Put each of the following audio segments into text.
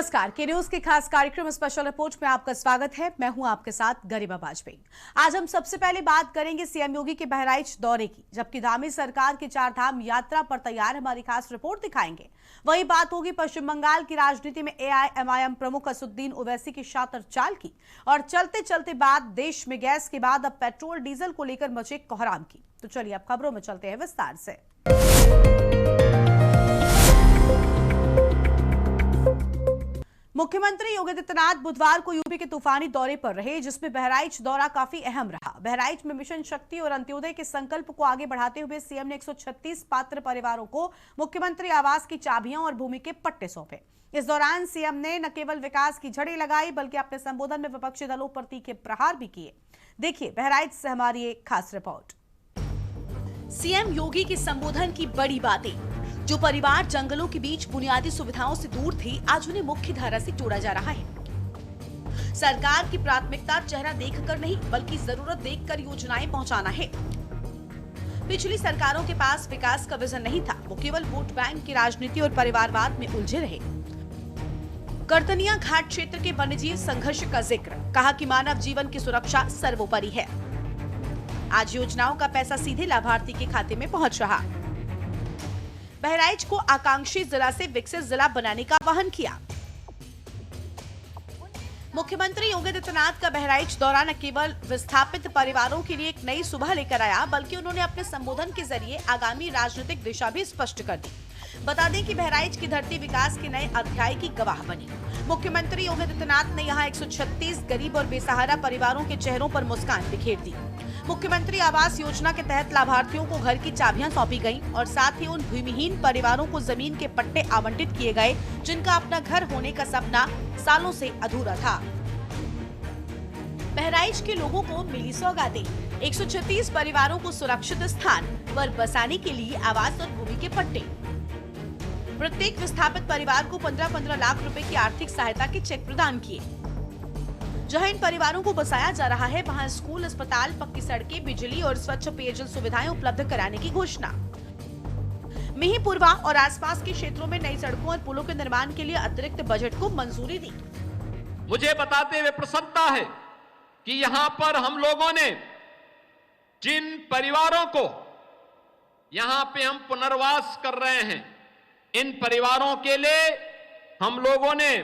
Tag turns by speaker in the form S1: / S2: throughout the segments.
S1: नमस्कार, के न्यूज के खास कार्यक्रम स्पेशल रिपोर्ट में आपका स्वागत है। मैं हूं आपके साथ गरिमा वाजपेयी। आज हम सबसे पहले बात करेंगे सीएम योगी के बहराइच दौरे की, जबकि धामी सरकार की 4 धाम यात्रा पर तैयार हमारी खास रिपोर्ट दिखाएंगे। वही बात होगी पश्चिम बंगाल की राजनीति में एआईएमआईएम प्रमुख असदुद्दीन ओवैसी की शातिर चाल की, और चलते चलते बात देश में गैस के बाद अब पेट्रोल डीजल को लेकर मचे कोहराम की। तो चलिए अब खबरों में चलते हैं विस्तार से। मुख्यमंत्री योगी आदित्यनाथ बुधवार को यूपी के तूफानी दौरे पर रहे, जिसमें बहराइच दौरा काफी अहम रहा। बहराइच में मिशन शक्ति और अंत्योदय के संकल्प को आगे बढ़ाते हुए सीएम ने 136 पात्र परिवारों को मुख्यमंत्री आवास की चाबियां और भूमि के पट्टे सौंपे। इस दौरान सीएम ने न केवल विकास की झड़ी लगाई, बल्कि अपने संबोधन में विपक्षी दलों पर तीखे प्रहार भी किए। देखिए बहराइच से हमारी एक खास रिपोर्ट। सीएम योगी के संबोधन की बड़ी बातें। जो परिवार जंगलों के बीच बुनियादी सुविधाओं से दूर थे, आज उन्हें मुख्य धारा से जोड़ा जा रहा है। सरकार की प्राथमिकता चेहरा देखकर नहीं, बल्कि जरूरत देखकर योजनाएं पहुंचाना है। पिछली सरकारों के पास विकास का विजन नहीं था, वो केवल वोट बैंक की राजनीति और परिवारवाद में उलझे रहे। करतनिया घाट क्षेत्र के वन्यजीव संघर्ष का जिक्र, कहा कि मानव जीवन की सुरक्षा सर्वोपरि है। आज योजनाओं का पैसा सीधे लाभार्थी के खाते में पहुंच रहा। बहराइच को आकांक्षी जिला से विकसित जिला बनाने का आह्वान किया। मुख्यमंत्री योगी आदित्यनाथ का बहराइच दौरा न केवल विस्थापित परिवारों के लिए एक नई सुबह लेकर आया, बल्कि उन्होंने अपने संबोधन के जरिए आगामी राजनीतिक दिशा भी स्पष्ट कर दी। बता दें कि बहराइच की धरती विकास के नए अध्याय की गवाह बनी। मुख्यमंत्री योगी आदित्यनाथ ने यहां 136 गरीब और बेसहारा परिवारों के चेहरों पर मुस्कान बिखेर दी। मुख्यमंत्री आवास योजना के तहत लाभार्थियों को घर की चाबियां सौंपी गईं और साथ ही उन भूमिहीन परिवारों को जमीन के पट्टे आवंटित किए गए, जिनका अपना घर होने का सपना सालों से अधूरा था। बहराइच के लोगों को मिली सौगातें। 136 परिवारों को सुरक्षित स्थान पर बसाने के लिए आवास और भूमि के पट्टे। प्रत्येक विस्थापित परिवार को 15-15 लाख रुपए की आर्थिक सहायता के चेक प्रदान किए। जहां इन परिवारों को बसाया जा रहा है, वहां स्कूल, अस्पताल, पक्की सड़कें, बिजली और स्वच्छ पेयजल सुविधाएं उपलब्ध कराने की घोषणा। मिहींपुरवा और आसपास के क्षेत्रों में नई सड़कों और पुलों के निर्माण के लिए अतिरिक्त बजट को मंजूरी दी।
S2: मुझे बताते हुए प्रसन्नता है कि यहाँ पर हम लोगों ने जिन परिवारों को यहाँ पे हम पुनर्वास कर रहे हैं, इन परिवारों के लिए हम लोगों ने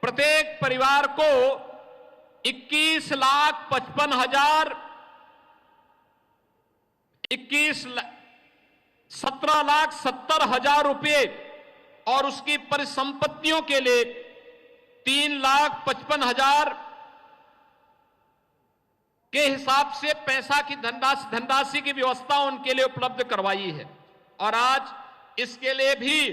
S2: प्रत्येक परिवार को 17,70,000 रुपए और उसकी परिसंपत्तियों के लिए 3,55,000 के हिसाब से पैसा की धनराशि की व्यवस्था उनके लिए उपलब्ध करवाई है। और आज इसके लिए भी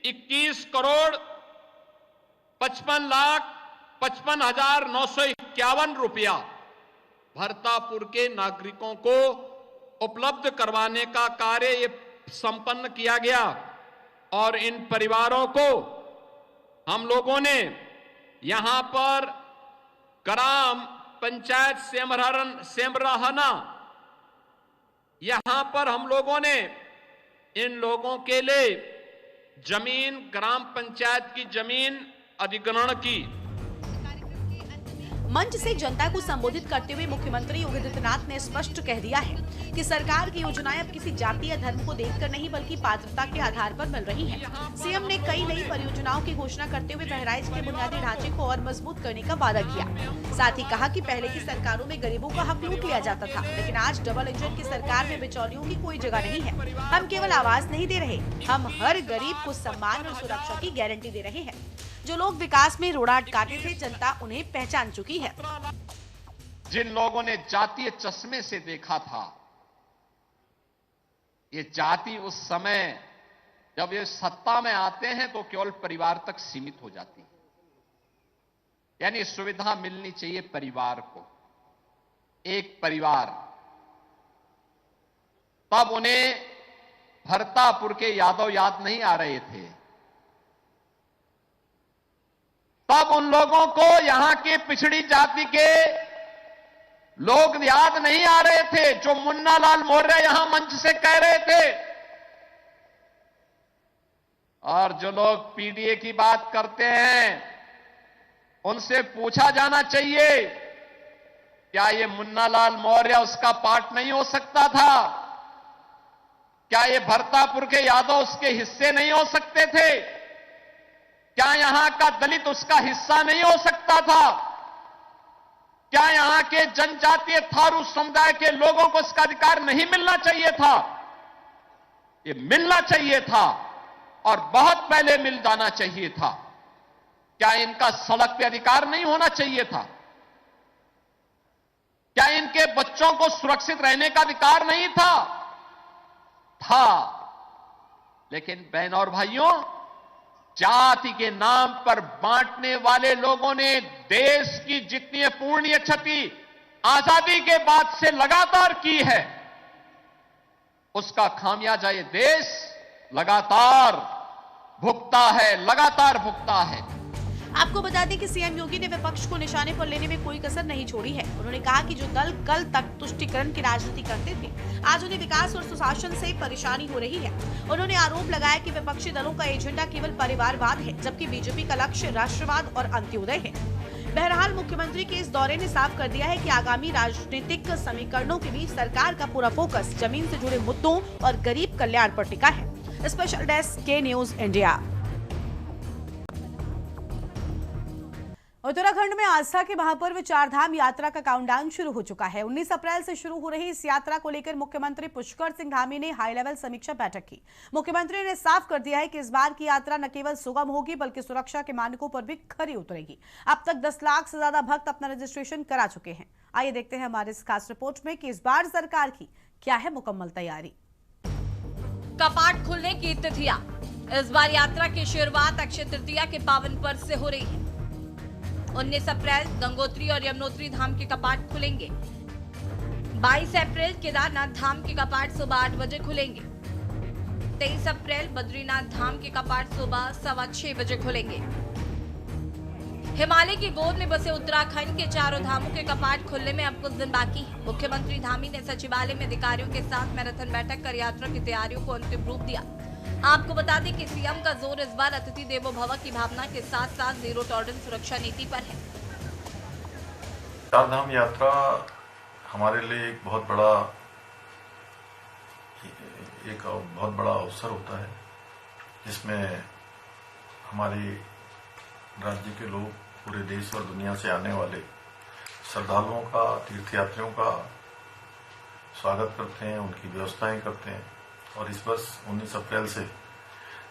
S2: 21,55,951 रुपया भरतापुर के नागरिकों को उपलब्ध करवाने का कार्य ये संपन्न किया गया। और इन परिवारों को हम लोगों ने यहां पर ग्राम पंचायत सेमराहना, यहां पर हम लोगों ने इन लोगों के लिए जमीन, ग्राम पंचायत की जमीन अधिग्रहण की।
S1: मंच से जनता को संबोधित करते हुए मुख्यमंत्री योगी आदित्यनाथ ने स्पष्ट कह दिया है कि सरकार की योजनाएं अब किसी जाति या धर्म को देखकर नहीं, बल्कि पात्रता के आधार पर मिल रही हैं। सीएम ने कई नई परियोजनाओं की घोषणा करते हुए बहराइच के बुनियादी ढांचे को और मजबूत करने का वादा किया। साथ ही कहा कि पहले की सरकारों में गरीबों का हक लूट लिया जाता था, लेकिन आज डबल इंजन की सरकार में बिचौलियों की कोई जगह नहीं है। हम केवल आवाज नहीं दे रहे, हम हर गरीब को सम्मान और सुरक्षा की गारंटी दे रहे हैं। जो लोग विकास में रोड़ा काटे थे, जनता उन्हें पहचान चुकी है।
S2: जिन लोगों ने जातीय चश्मे से देखा था, ये जाति उस समय जब ये सत्ता में आते हैं तो केवल परिवार तक सीमित हो जाती है। यानी सुविधा मिलनी चाहिए परिवार को, एक परिवार। तब उन्हें भरतापुर के यादव याद नहीं आ रहे थे, तब उन लोगों को यहां के पिछड़ी जाति के लोग याद नहीं आ रहे थे, जो मुन्ना लाल मौर्य यहां मंच से कह रहे थे और जो लोग पीडीए की बात करते हैं, उनसे पूछा जाना चाहिए, क्या ये मुन्नालाल मौर्य उसका पार्ट नहीं हो सकता था? क्या ये भरतापुर के यादव उसके हिस्से नहीं हो सकते थे? क्या यहां का दलित उसका हिस्सा नहीं हो सकता था? क्या यहां के जनजातीय थारू समुदाय के लोगों को इसका अधिकार नहीं मिलना चाहिए था? ये मिलना चाहिए था और बहुत पहले मिल जाना चाहिए था। क्या इनका सड़क पे अधिकार नहीं होना चाहिए था? क्या इनके बच्चों को सुरक्षित रहने का अधिकार नहीं था? था। लेकिन बहनों और भाइयों, जाति के नाम पर बांटने वाले लोगों ने देश की जितनी अपूर्णीय क्षति आजादी के बाद से लगातार की है, उसका खामियाजा ये देश लगातार भुगता है, लगातार भुगता है।
S1: आपको बता दें कि सीएम योगी ने विपक्ष को निशाने पर लेने में कोई कसर नहीं छोड़ी है। उन्होंने कहा कि जो दल कल तक तुष्टीकरण की राजनीति करते थे, आज उन्हें विकास और सुशासन से परेशानी हो रही है। उन्होंने आरोप लगाया कि विपक्षी दलों का एजेंडा केवल परिवारवाद है, जबकि बीजेपी का लक्ष्य राष्ट्रवाद और अंत्योदय है। बहरहाल मुख्यमंत्री के इस दौरे ने साफ कर दिया है कि आगामी राजनीतिक समीकरणों के बीच सरकार का पूरा फोकस जमीन से जुड़े मुद्दों और गरीब कल्याण पर टिका है। स्पेशल डेस्क के न्यूज इंडिया। उत्तराखंड में आस्था के महापर्व चारधाम यात्रा का काउंटडाउन शुरू हो चुका है। 19 अप्रैल से शुरू हो रही इस यात्रा को लेकर मुख्यमंत्री पुष्कर सिंह धामी ने हाई लेवल समीक्षा बैठक की। मुख्यमंत्री ने साफ कर दिया है कि इस बार की यात्रा न केवल सुगम होगी, बल्कि सुरक्षा के मानकों पर भी खरी उतरेगी। अब तक 10 लाख से ज्यादा भक्त अपना रजिस्ट्रेशन करा चुके हैं। आइए देखते हैं हमारे इस खास रिपोर्ट में कि इस बार सरकार की क्या है मुकम्मल तैयारी।
S3: कपाट खुलने की तिथियां। इस बार यात्रा की शुरुआत अक्षय तृतीया के पावन पर्व से हो रही है। 19 अप्रैल गंगोत्री और यमुनोत्री धाम के कपाट खुलेंगे। 22 अप्रैल केदारनाथ धाम के कपाट सुबह 8 बजे खुलेंगे। 23 अप्रैल बद्रीनाथ धाम के कपाट सुबह 6:15 बजे खुलेंगे। हिमालय की गोद में बसे उत्तराखंड के चारों धामों के कपाट खुलने में अब कुछ दिन बाकी है। मुख्यमंत्री धामी ने सचिवालय में अधिकारियों के साथ मैराथन बैठक कर यात्रा की तैयारियों को अंतिम रूप दिया। आपको बता दें कि सीएम का जोर इस बार अतिथि देवो भव की भावना के साथ साथ जीरो टॉलरेंस सुरक्षा नीति पर है।
S4: चारधाम यात्रा हमारे लिए एक बहुत बड़ा अवसर होता है, जिसमें हमारे राज्य के लोग पूरे देश और दुनिया से आने वाले श्रद्धालुओं का, तीर्थयात्रियों का स्वागत करते हैं, उनकी व्यवस्थाएं करते हैं। और इस वर्ष 19 अप्रैल से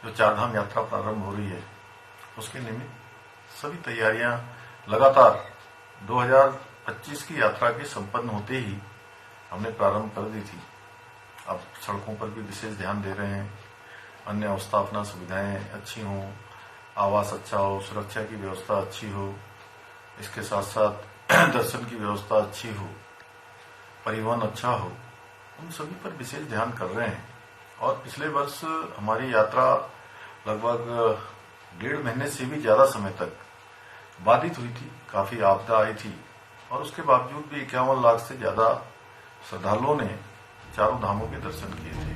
S4: जो चारधाम यात्रा प्रारंभ हो रही है, उसके निमित्त सभी तैयारियां लगातार 2025 की यात्रा के संपन्न होते ही हमने प्रारंभ कर दी थी। अब सड़कों पर भी विशेष ध्यान दे रहे हैं, अन्य अवस्थापना सुविधाएं अच्छी हों, आवास अच्छा हो, सुरक्षा की व्यवस्था अच्छी हो, इसके साथ साथ दर्शन की व्यवस्था अच्छी हो, परिवहन अच्छा हो, उन सभी पर विशेष ध्यान कर रहे हैं। और पिछले वर्ष हमारी यात्रा लगभग 1.5 महीने से भी ज्यादा समय तक बाधित हुई थी, काफी आपदा आई थी, और उसके बावजूद भी 51 लाख से ज्यादा श्रद्धालुओं ने चारों धामों के दर्शन किए थे।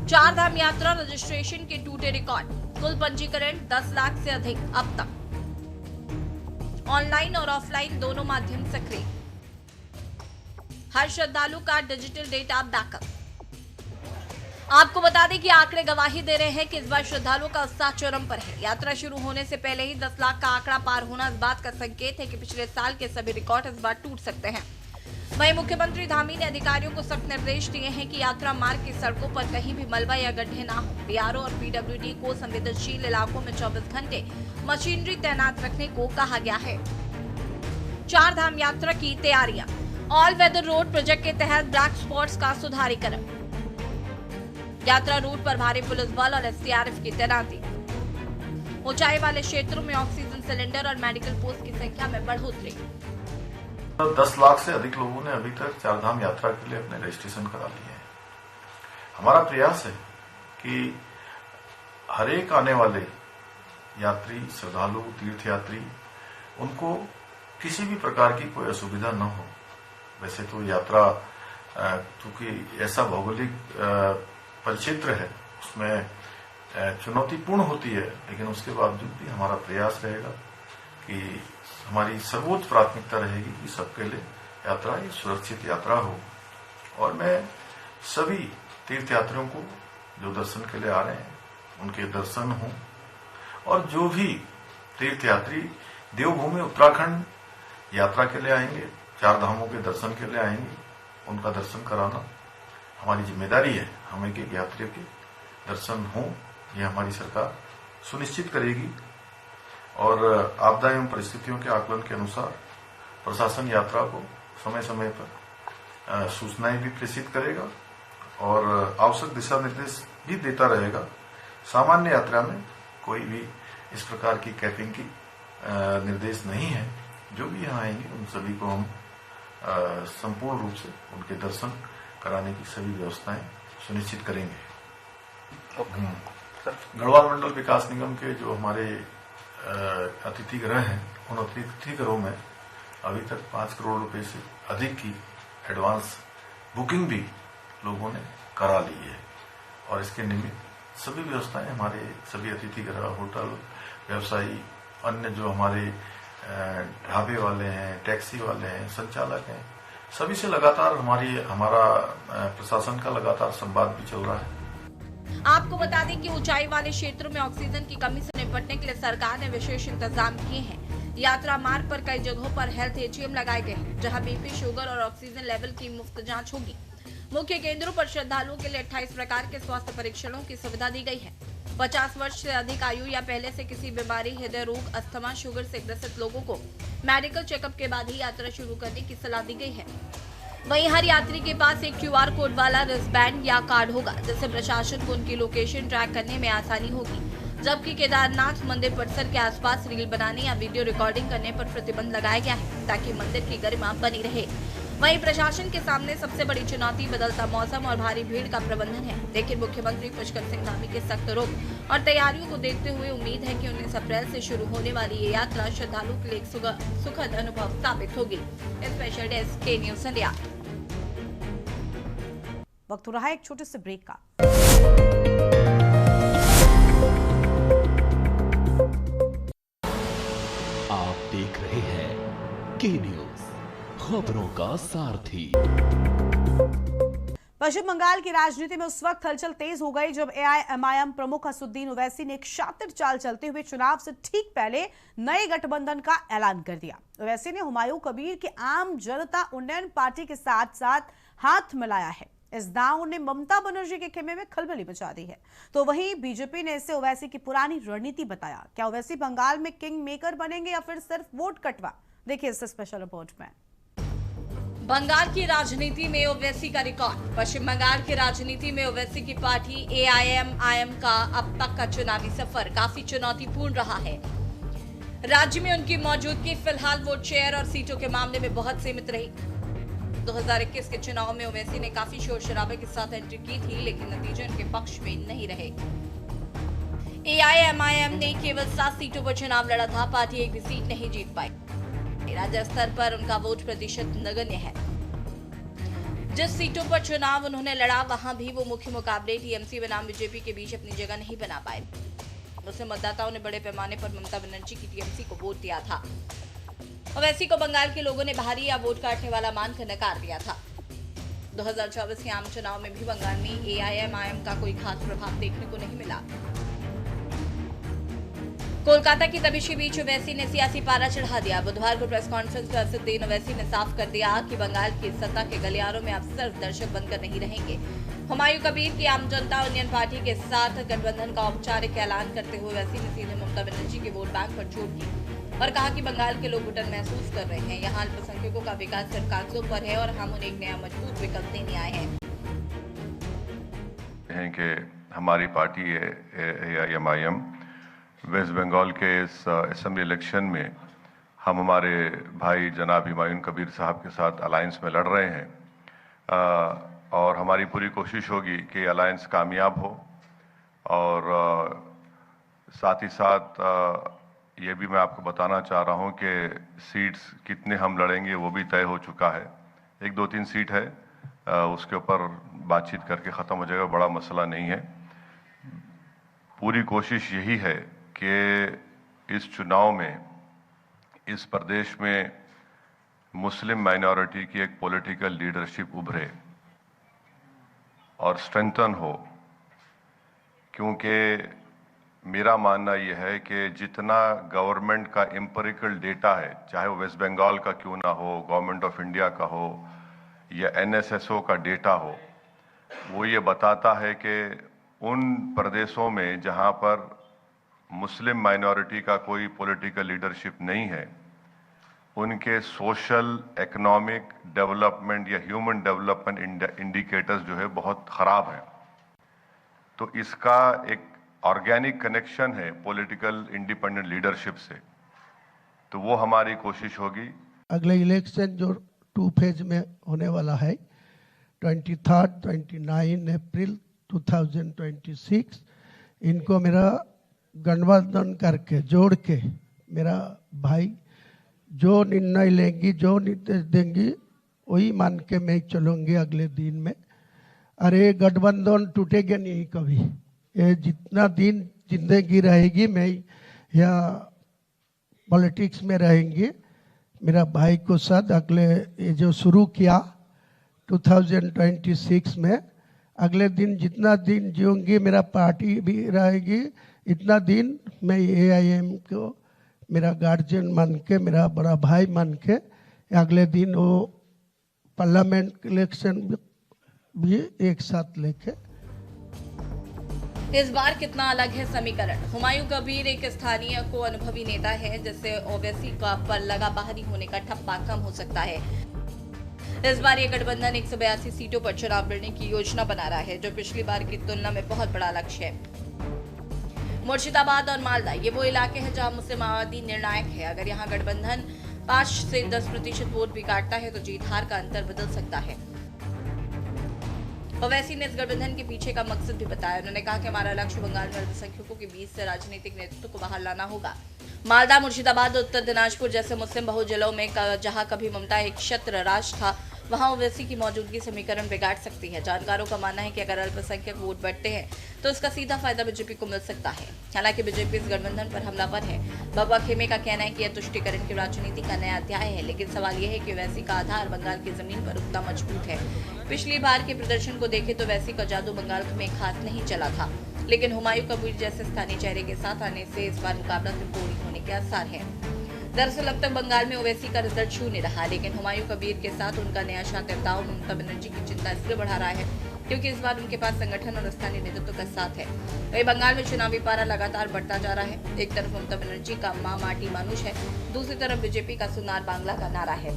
S3: चारधाम यात्रा रजिस्ट्रेशन के टूटे रिकॉर्ड। कुल पंजीकरण 10 लाख से अधिक अब तक। ऑनलाइन और ऑफलाइन दोनों माध्यम सक्रिय। हर श्रद्धालु का डिजिटल डेटा बैकअप। आपको बता दें कि आंकड़े गवाही दे रहे हैं कि इस बार श्रद्धालुओं का उत्साह चरम पर है। यात्रा शुरू होने से पहले ही 10 लाख का आंकड़ा पार होना इस बात का संकेत है कि पिछले साल के सभी रिकॉर्ड इस बार टूट सकते हैं। वहीं मुख्यमंत्री धामी ने अधिकारियों को सख्त निर्देश दिए हैं कि यात्रा मार्ग की सड़कों पर कहीं भी मलबा या गड्ढे ना हो। बीआरओ और पीडब्ल्यूडी को संवेदनशील इलाकों में 24 घंटे मशीनरी तैनात रखने को कहा गया है। चारधाम यात्रा की तैयारियां। ऑल वेदर रोड प्रोजेक्ट के तहत ब्लैक स्पॉट्स का सुधारीकरण। यात्रा रूट पर भारी पुलिस बल और एसडीआरएफ की तैनाती। ऊंचाई वाले क्षेत्रों में ऑक्सीजन सिलेंडर और मेडिकल पोस्ट की संख्या में बढ़ोतरी।
S4: 10 लाख से अधिक लोगों ने अभी तक चारधाम यात्रा के लिए अपने रजिस्ट्रेशन करा लिए हैं। हमारा प्रयास है कि हर एक आने वाले यात्री, श्रद्धालु, तीर्थयात्री, उनको किसी भी प्रकार की कोई असुविधा न हो। वैसे तो यात्रा चूंकि ऐसा भौगोलिक परिक्षेत्र है, उसमें चुनौतीपूर्ण होती है, लेकिन उसके बावजूद भी हमारा प्रयास रहेगा कि हमारी सर्वोच्च प्राथमिकता रहेगी कि सबके लिए यात्रा एक सुरक्षित यात्रा हो। और मैं सभी तीर्थयात्रियों को जो दर्शन के लिए आ रहे हैं उनके दर्शन हों, और जो भी तीर्थयात्री देवभूमि उत्तराखंड यात्रा के लिए आएंगे, 4 धामों के दर्शन के लिए आएंगे, उनका दर्शन कराना हमारी जिम्मेदारी है। हम एक यात्रियों के दर्शन हों, यह हमारी सरकार सुनिश्चित करेगी। और आपदा एवं परिस्थितियों के आकलन के अनुसार प्रशासन यात्रा को समय समय पर सूचनाएं भी प्रेषित करेगा और आवश्यक दिशा निर्देश भी देता रहेगा। सामान्य यात्रा में कोई भी इस प्रकार की कैपिंग की निर्देश नहीं है। जो भी यहाँ आएंगे उन सभी को हम संपूर्ण रूप से उनके दर्शन कराने की सभी व्यवस्थाएं सुनिश्चित करेंगे। गढ़वाल मंडल विकास निगम के जो हमारे अतिथि गृह हैं, उन अतिथि गृहों में अभी तक 5 करोड़ रुपए से अधिक की एडवांस बुकिंग भी लोगों ने करा ली है। और इसके निमित्त सभी व्यवस्थाएं हमारे सभी अतिथि गृह, होटल व्यवसायी, अन्य जो हमारे ढाबे वाले हैं, टैक्सी वाले हैं, संचालक हैं, सभी से लगातार हमारा प्रशासन का लगातार संवाद भी चल रहा है।
S3: आपको बता दें कि ऊंचाई वाले क्षेत्रों में ऑक्सीजन की कमी से निपटने के लिए सरकार ने विशेष इंतजाम किए हैं। यात्रा मार्ग पर कई जगहों पर हेल्थ एटीएम लगाए गए हैं, जहां बीपी, शुगर और ऑक्सीजन लेवल की मुफ्त जांच होगी। मुख्य केंद्रों पर श्रद्धालुओं के लिए 28 प्रकार के स्वास्थ्य परीक्षणों की सुविधा दी गई है। 50 वर्ष से अधिक आयु या पहले से किसी बीमारी, हृदय रोग, अस्थमा, शुगर से ग्रसित लोगों को मेडिकल चेकअप के बाद ही यात्रा शुरू करने की सलाह दी गई है। वहीं हर यात्री के पास एक QR कोड वाला रिस्टबैंड या कार्ड होगा, जिससे प्रशासन को उनकी लोकेशन ट्रैक करने में आसानी होगी। जबकि केदारनाथ मंदिर परिसर के आसपास रील बनाने या वीडियो रिकॉर्डिंग करने पर प्रतिबंध लगाया गया है, ताकि मंदिर की गरिमा बनी रहे। वहीं प्रशासन के सामने सबसे बड़ी चुनौती बदलता मौसम और भारी भीड़ का प्रबंधन है, लेकिन मुख्यमंत्री पुष्कर सिंह धामी के सख्त रोक और तैयारियों को देखते हुए उम्मीद है कि 19 अप्रैल से शुरू होने वाली ये यात्रा श्रद्धालुओं के लिए एक सुखद अनुभव साबित होगी। स्पेशल डेस्क के न्यूज़ इंडिया।
S1: वक्त हो रहा है एक छोटे से ब्रेक का।
S5: आप देख रहे हैं के न्यूज़, खबरों का सारथी।
S1: पश्चिम बंगाल की राजनीति में उस वक्त हलचल तेज हो गई जब AIMIM प्रमुख असदुद्दीन ओवैसी ने एक शातिर चाल चलते हुए चुनाव से ठीक पहले नए गठबंधन का ऐलान कर दिया। ओवैसी ने हुमायूं कबीर की आम जनता उन्नयन पार्टी के साथ साथ हाथ मिलाया है। इस दांव ने ममता बनर्जी के खेमे में खलबली मचा दी है। तो वहीं बीजेपी ने इसे ओवैसी की पुरानी रणनीति बताया। क्या ओवैसी बंगाल में किंग मेकर बनेंगे या फिर सिर्फ वोट कटवा? देखिए इस स्पेशल रिपोर्ट में।
S3: बंगाल की राजनीति में ओवैसी का रिकॉर्ड। पश्चिम बंगाल की राजनीति में ओवैसी की पार्टी AIMIM का अब तक का चुनावी सफर काफी चुनौतीपूर्ण रहा है। राज्य में उनकी मौजूदगी फिलहाल वोट शेयर और सीटों के मामले में बहुत सीमित रही। 2021 के चुनाव में ओवैसी ने काफी शोर शराबे के साथ एंट्री की थी, लेकिन नतीजे उनके पक्ष में नहीं रहे। AIMIM ने केवल 7 सीटों पर चुनाव लड़ा था, पार्टी एक भी सीट नहीं जीत पाई। राज्य स्तर पर उनका वोट प्रतिशत नगण्य है। जिस सीटों पर चुनाव उन्होंने लड़ा, वहां भी वो मुख्य मुकाबले TMC बनाम बीजेपी के बीच अपनी जगह नहीं बना पाए। उससे मतदाताओं ने बड़े पैमाने पर ममता बनर्जी की TMC को वोट दिया था। ओवैसी को बंगाल के लोगों ने भारी या वोट काटने वाला मानकर नकार दिया था। 2024 के आम चुनाव में भी बंगाल में AIMIM का कोई खास प्रभाव देखने को नहीं मिला। कोलकाता की दबिश के बीच ओवैसी ने सियासी पारा चढ़ा दिया। बुधवार को प्रेस कॉन्फ्रेंस में असदुद्दीन ओवैसी ने साफ कर दिया कि बंगाल की सत्ता के गलियारों में अब सिर्फ दर्शक बनकर नहीं रहेंगे। हुमायूं कबीर की आम जनता यूनियन पार्टी के साथ गठबंधन का औपचारिक ऐलान करते हुए ओवैसी ने सीधे ममता बनर्जी के वोट बैंक पर चोट की और कहा कि बंगाल के लोग घुटन महसूस कर रहे हैं। यहाँ अल्पसंख्यकों का विकास सिर्फ कागजों पर है और हम उन्हें एक नया मजबूत विकल्प देने आए हैं
S6: कि हमारी पार्टी AIMIM वेस्ट बंगाल के इस असेंबली इलेक्शन में हम हमारे भाई जनाब हुमायूं कबीर साहब के साथ अलायंस में लड़ रहे हैं और हमारी पूरी कोशिश होगी कि अलायंस कामयाब हो। और साथ ही साथ ये भी मैं आपको बताना चाह रहा हूँ कि सीट्स कितने हम लड़ेंगे वो भी तय हो चुका है। 1, 2, 3 सीट है, उसके ऊपर बातचीत करके ख़त्म हो जाएगा, बड़ा मसला नहीं है। पूरी कोशिश यही है कि इस चुनाव में इस प्रदेश में मुस्लिम माइनॉरिटी की एक पॉलिटिकल लीडरशिप उभरे और स्ट्रेंथन हो, क्योंकि मेरा मानना यह है कि जितना गवर्नमेंट का एम्पिरिकल डेटा है, चाहे वो वेस्ट बंगाल का क्यों ना हो, गवर्नमेंट ऑफ इंडिया का हो या NSSO का डेटा हो, वो ये बताता है कि उन प्रदेशों में जहां पर मुस्लिम माइनॉरिटी का कोई पॉलिटिकल लीडरशिप नहीं है, उनके सोशल, इकोनॉमिक डेवलपमेंट या ह्यूमन डेवलपमेंट इंडिकेटर्स जो है बहुत खराब हैं। तो इसका एक ऑर्गेनिक कनेक्शन है पॉलिटिकल इंडिपेंडेंट लीडरशिप से, तो वो हमारी कोशिश होगी।
S7: अगले इलेक्शन जो 2 फेज में होने वाला है, 23 29 अप्रैल 2026, इनको मेरा गठबंधन करके जोड़ के मेरा भाई जो निर्णय लेंगी, जो निर्देश देंगी, वही मान के मैं चलूँगी अगले दिन में। अरे गठबंधन टूटेगा नहीं कभी, ये जितना दिन जिंदगी रहेगी मैं या पॉलिटिक्स में रहेंगी। मेरा भाई को साथ अगले ये जो शुरू किया 2026 में, अगले दिन जितना दिन जीऊँगी, मेरा पार्टी भी रहेगी, इतना दिन मैं AIM को मेरा गार्जियन मान के, मेरा बड़ा भाई मान के, अगले दिन वो पार्लियामेंट इलेक्शन भी एक साथ लेके।
S3: इस बार कितना अलग है समीकरण। हुमायूं कबीर एक स्थानीय को अनुभवी नेता है, जिससे ओवैसी का पर लगा बाहरी होने का ठप्पा कम हो सकता है। इस बार ये गठबंधन 182 सीटों पर चुनाव लड़ने की योजना बना रहा है, जो पिछली बार की तुलना में बहुत बड़ा लक्ष्य है। मुर्शिदाबाद और मालदा ये वो इलाके हैं जहां मुस्लिम आबादी निर्णायक है। अगर यहां गठबंधन 5 से 10% वोट भी काटता है तो जीत हार का अंतर बदल सकता है। ओवैसी ने इस गठबंधन के पीछे का मकसद भी बताया। उन्होंने कहा कि हमारा लक्ष्य बंगाल में अल्पसंख्यकों के बीच से राजनीतिक नेतृत्व को बाहर लाना होगा। मालदा, मुर्शिदाबाद, उत्तर दिनाजपुर जैसे मुस्लिम बहुल जिलों में जहां कभी ममता एक क्षत्र राज था, वहां ओवैसी की मौजूदगी समीकरण बिगाड़ सकती है। जानकारों का मानना है कि अगर अल्पसंख्यक वोट बढ़ते हैं तो इसका सीधा फायदा बीजेपी को मिल सकता है। हालांकि बीजेपी इस गठबंधन पर हमलावर है। बब्बा खेमे का कहना है कि यह तुष्टीकरण की राजनीति का नया अध्याय है, लेकिन सवाल यह है कि ओवैसी का आधार बंगाल की जमीन पर उतना मजबूत है। पिछली बार के प्रदर्शन को देखें तो ओवैसी का जादू बंगाल में एक हाथ नहीं चला था, लेकिन हुमायूं कबीर जैसे स्थानीय चेहरे के साथ आने से इस बार मुकाबला त्रिकोणीय होने के आसार है। दरअसल अब तक बंगाल में ओवैसी का रिजल्ट शून्य रहा, लेकिन हुमायूं कबीर के साथ उनका नया शातिर ममता बनर्जी की चिंता इसलिए बढ़ा रहा है क्योंकि इस बार उनके पास संगठन और स्थानीय नेतृत्व का साथ है। वही बंगाल में चुनावी पारा लगातार बढ़ता जा रहा है। एक तरफ ममता बनर्जी का मां माटी मानुष है, दूसरी तरफ बीजेपी का सुनार बांग्ला का नारा है,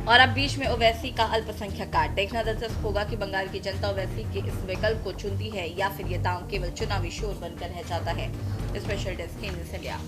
S3: और अब बीच में ओवैसी का अल्पसंख्यक कार्ड। देखना दिलचस्प होगा कि बंगाल की जनता ओवैसी के इस विकल्प को चुनती है या फिर ये दांव केवल चुनावी शोर बनकर रह जाता है। Special desk news India.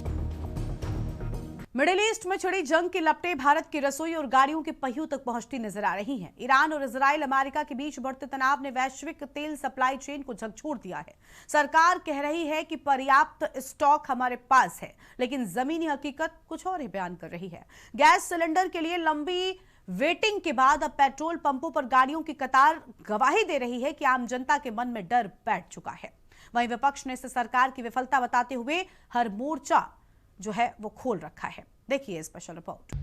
S1: Middle east में छिड़ी जंग की लपटें भारत की रसोई और गाड़ियों के पहियों तक पहुंचती नजर आ रही हैं। ईरान और इजराइल अमेरिका के बीच बढ़ते तनाव ने वैश्विक तेल सप्लाई चेन को झकझोर दिया है। सरकार कह रही है कि पर्याप्त स्टॉक हमारे पास है, लेकिन जमीनी हकीकत कुछ और ही बयान कर रही है। गैस सिलेंडर के लिए लंबी वेटिंग के बाद अब पेट्रोल पंपों पर गाड़ियों की कतार गवाही दे रही है कि आम जनता के मन में डर बैठ चुका है। वहीं विपक्ष ने इसे सरकार की विफलता बताते हुए हर मोर्चा जो है वो खोल रखा है। देखिए स्पेशल रिपोर्ट।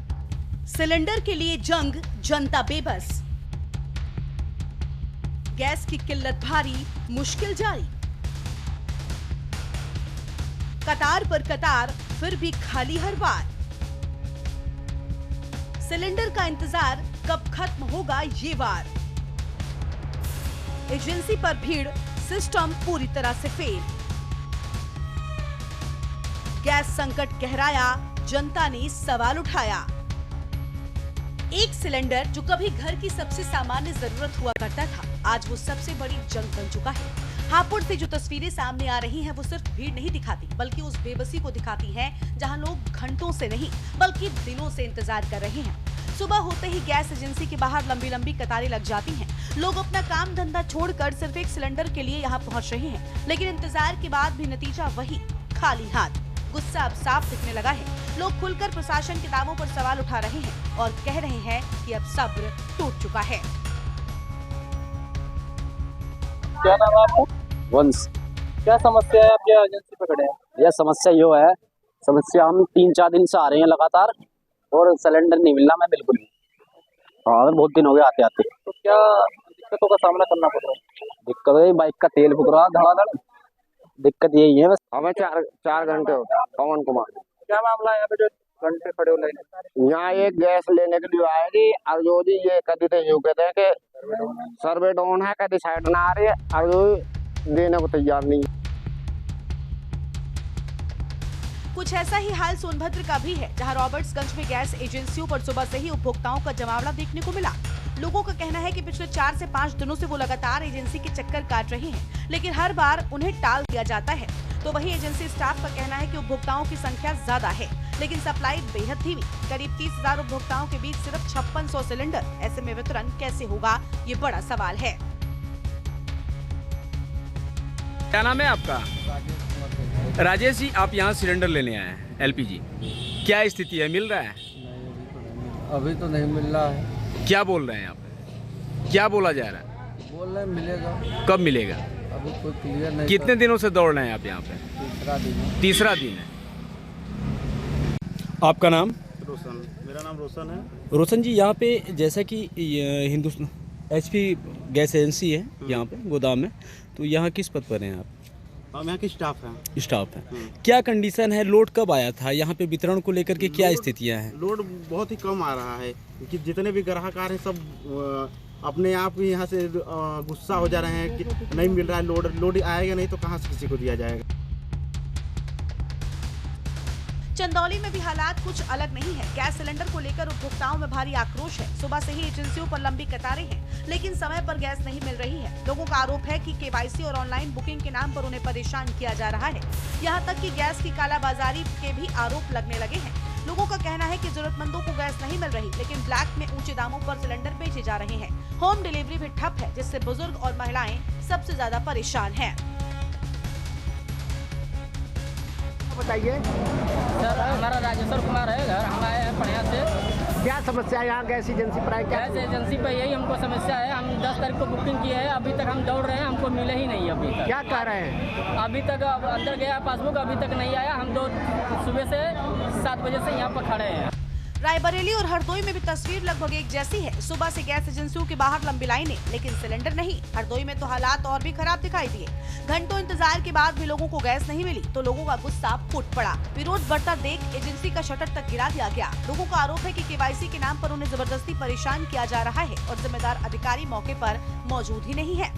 S8: सिलेंडर के लिए जंग, जनता बेबस, गैस की किल्लत भारी, मुश्किल जारी, कतार पर कतार फिर भी खाली हर बार। सिलेंडर का इंतजार कब खत्म होगा ये वार। एजेंसी पर भीड़, सिस्टम पूरी तरह से फेल। गैस संकट गहराया, जनता ने सवाल उठाया। एक सिलेंडर जो कभी घर की सबसे सामान्य जरूरत हुआ करता था, आज वो सबसे बड़ी जंग बन चुका है। हापुड़ से जो तस्वीरें सामने आ रही हैं, वो सिर्फ भीड़ नहीं दिखाती, बल्कि उस बेबसी को दिखाती हैं जहां लोग घंटों से नहीं बल्कि दिनों से इंतजार कर रहे हैं। सुबह होते ही गैस एजेंसी के बाहर लंबी लंबी कतारें लग जाती हैं। लोग अपना काम धंधा छोड़कर सिर्फ एक सिलेंडर के लिए यहाँ पहुँच रहे हैं, लेकिन इंतजार के बाद भी नतीजा वही, खाली हाथ। गुस्सा अब साफ दिखने लगा है। लोग खुलकर प्रशासन के दावों पर सवाल उठा रहे हैं और कह रहे हैं कि अब सब्र टूट चुका है।
S9: क्या नाम है आपका? वंश। क्या समस्या है आपके एजेंसी पे खड़े हैं?
S10: यह समस्या यो है, समस्या हम 3-4 दिन से आ रहे हैं लगातार और सिलेंडर नहीं मिल रहा मैं बिल्कुल भी। हाँ, बहुत दिन हो गए आते आते।
S9: तो क्या दिक्कतों का सामना करना पड़ रहा है?
S10: दिक्कत है बाइक का तेल फूक रहा धड़ाधड़, दिक्कत यही है बस। हमें 4 घंटे हो गए। पवन कुमार।
S9: क्या मामला है यहाँ पे जो घंटे खड़े हो लाइन?
S10: यहाँ एक गैस लेने के लिए आएगी और जो जी ये कभी तो यूँ कहते हैं कि सर्वे डाउन है, कभी साइड ना आ रही है और जो देने को तैयार नहीं।
S8: कुछ ऐसा ही हाल सोनभद्र का भी है, जहां रॉबर्ट्सगंज में गैस एजेंसियों पर सुबह से ही उपभोक्ताओं का जमावड़ा देखने को मिला। लोगों का कहना है कि पिछले 4 से 5 दिनों से वो लगातार एजेंसी के चक्कर काट रहे हैं, लेकिन हर बार उन्हें टाल दिया जाता है। तो वही एजेंसी स्टाफ का कहना है कि उपभोक्ताओं की संख्या ज्यादा है, लेकिन सप्लाई बेहद धीमी। करीब 30,000 उपभोक्ताओं के बीच सिर्फ 5600 सिलेंडर। ऐसे में वितरण कैसे होगा, ये बड़ा सवाल है।
S11: क्या नाम है आपका? राजेश जी, आप यहाँ सिलेंडर लेने आए हैं एलपीजी, क्या स्थिति है, मिल रहा है?
S12: अभी तो नहीं मिल रहा है।
S11: क्या बोल रहे हैं आप? क्या बोला जा रहा है?
S12: बोल रहे मिलेगा।
S11: कब मिलेगा?
S12: अभी कोई क्लियर नहीं।
S11: कितने दिनों से दौड़ रहे हैं आप यहाँ पे? तीसरा दिन है। आपका नाम?
S13: रोशन। मेरा नाम रोशन है।
S11: रोशन जी, यहाँ पे जैसा कि हिंदुस्तान HP गैस एजेंसी है यहाँ पे गोदाम में, तो यहाँ किस पद पर हैं आप?
S13: हम यहाँ के स्टाफ हैं।
S11: स्टाफ है। क्या कंडीशन है, लोड कब आया था यहाँ पे, वितरण को लेकर के क्या स्थितियाँ हैं?
S13: लोड बहुत ही कम आ रहा है क्योंकि जितने भी ग्राहक आ रहे हैं सब अपने आप ही यहाँ से गुस्सा हो जा रहे हैं कि नहीं मिल रहा है लोड आएगा नहीं तो कहाँ से किसी को दिया जाएगा।
S8: चंदौली में भी हालात कुछ अलग नहीं है। गैस सिलेंडर को लेकर उपभोक्ताओं में भारी आक्रोश है। सुबह से ही एजेंसियों पर लंबी कतारें हैं, लेकिन समय पर गैस नहीं मिल रही है। लोगों का आरोप है कि KYC और ऑनलाइन बुकिंग के नाम पर उन्हें परेशान किया जा रहा है। यहाँ तक कि गैस की कालाबाजारी के भी आरोप लगने लगे हैं। लोगों का कहना है कि जरूरतमंदों को गैस नहीं मिल रही, लेकिन ब्लैक में ऊंचे दामों पर सिलेंडर बेचे जा रहे हैं। होम डिलीवरी भी ठप है, जिससे बुजुर्ग और महिलाएं सबसे ज्यादा परेशान हैं।
S14: बताइए
S15: सर, हमारा राजेश्वर कुमार है, घर हम आए हैं पढ़िया से।
S14: क्या समस्या है यहाँ गैस एजेंसी पर?
S15: गैस एजेंसी पर यही हमको समस्या है। हम 10 तारीख को बुकिंग किए हैं, अभी तक हम दौड़ रहे हैं, हमको मिले ही नहीं अभी तक।
S14: क्या कह रहे हैं?
S15: अभी तक अंदर गया पासबुक, अभी तक नहीं आया। हम सुबह से 7 बजे से यहाँ पर खड़े हैं।
S8: रायबरेली और हरदोई में भी तस्वीर लगभग एक जैसी है। सुबह से गैस एजेंसियों के बाहर लंबी लाइनें, लेकिन सिलेंडर नहीं। हरदोई में तो हालात और भी खराब दिखाई दिए। घंटों इंतजार के बाद भी लोगों को गैस नहीं मिली, तो लोगों का गुस्सा फूट पड़ा। विरोध बढ़ता देख एजेंसी का शटर तक गिरा दिया गया। लोगों का आरोप है कि KYC के नाम पर उन्हें जबरदस्ती परेशान किया जा रहा है और जिम्मेदार अधिकारी मौके पर मौजूद ही नहीं है।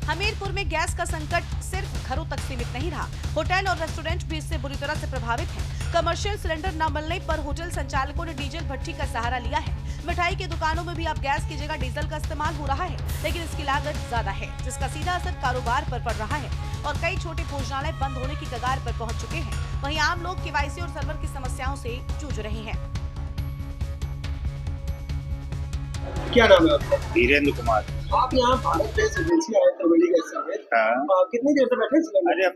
S8: हमीरपुर में गैस का संकट सिर्फ घरों तक सीमित नहीं रहा। होटल और रेस्टोरेंट भी इससे बुरी तरह से प्रभावित हैं। कमर्शियल सिलेंडर न मिलने पर होटल संचालकों ने डीजल भट्टी का सहारा लिया है। मिठाई की दुकानों में भी अब गैस की जगह डीजल का इस्तेमाल हो रहा है, लेकिन इसकी लागत ज्यादा है, जिसका सीधा असर कारोबार पर पड़ रहा है और कई छोटे भोजनालय बंद होने की कगार पर पहुंच चुके हैं। वहीं आम लोग KYC और सर्वर की समस्याओं से जूझ रहे हैं।
S16: क्या नाम है आपका?
S17: वीरेंद्र कुमार।
S16: आप यहाँ भारत गैस एजेंसी आए थे, बड़ी गैस समेत। कितनी देर से बैठे सिलेंडर?
S17: अरे हम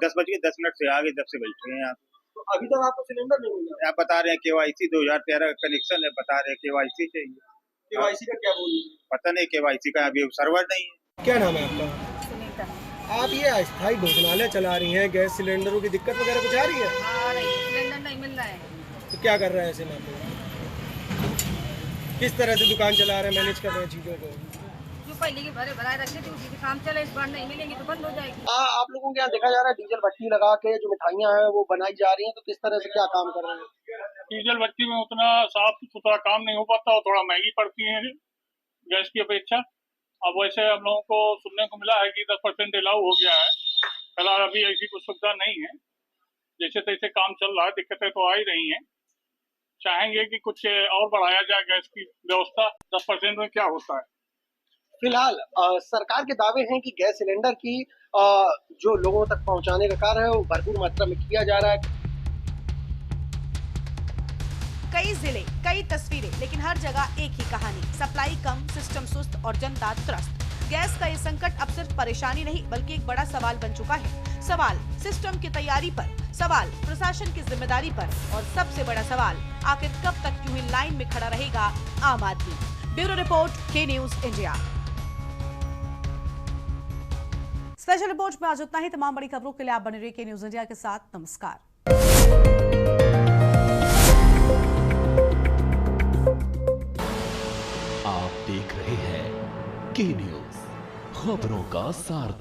S17: 10:10 से आगे जब से बैठे हैं यहाँ।
S16: तो अभी तक आपको सिलेंडर नहीं मिला?
S17: आप बता रहे हैं KYC 2013 का कनेक्शन है, बता रहे हैं KYC चाहिए।
S16: KYC का क्या बोल?
S17: पता नहीं, KYC का अभी सर्वर नहीं है।
S16: क्या नाम है आपका? सुनीता। आप ये अस्थायी भोजनालय चला रही हैं, गैस सिलेंडरों की दिक्कत वगैरह कुछ आ रही है?
S18: आ रही है, सिलेंडर नहीं मिल रहा है।
S16: तो क्या कर रहे हैं ऐसे मामले में? किस तरह से दुकान चला रहे हैं, मैनेज कर रहे हैं चीजों को?
S18: जो पहले की भराए रखे थे उसी के काम चले, इस बार नहीं मिलेंगे तो बंद हो जाएगी।
S16: आप लोगों के यहाँ देखा जा रहा है डीजल भट्टी लगा के जो मिठाइयाँ हैं वो बनाई जा रही हैं, तो किस तरह से क्या काम कर रहे हैं?
S19: डीजल भट्टी में उतना साफ सुथरा काम नहीं हो पाता और थोड़ा महंगी पड़ती है गैस की अपेक्षा। अब वैसे हम लोगों को सुनने को मिला है कि 10% अलाउ हो गया है। फिलहाल अभी ऐसी कुछ सुविधा नहीं है, जैसे तैसे काम चल रहा है, दिक्कतें तो आ ही रही हैं। चाहेंगे कि कुछ और बढ़ाया जाए गैस की व्यवस्था। 10% में क्या होता है?
S16: फिलहाल सरकार के दावे हैं कि गैस सिलेंडर की जो लोगों तक पहुंचाने का कार्य है वो भरपूर मात्रा में किया जा रहा है।
S8: कई जिले, कई तस्वीरें, लेकिन हर जगह एक ही कहानी। सप्लाई कम, सिस्टम सुस्त और जनता त्रस्त। गैस का ये संकट अब सिर्फ परेशानी नहीं बल्कि एक बड़ा सवाल बन चुका है। सवाल सिस्टम की तैयारी पर, सवाल प्रशासन की जिम्मेदारी पर और सबसे बड़ा सवाल आखिर कब तक यूं ही लाइन में खड़ा रहेगा आम आदमी। Bureau report, K News India।
S1: Special report में आज इतना ही। तमाम बड़ी खबरों के लिए आप बने रहिए के न्यूज इंडिया के साथ। नमस्कार।
S5: आप देख रहे हैं के न्यूज, खबरों का सार।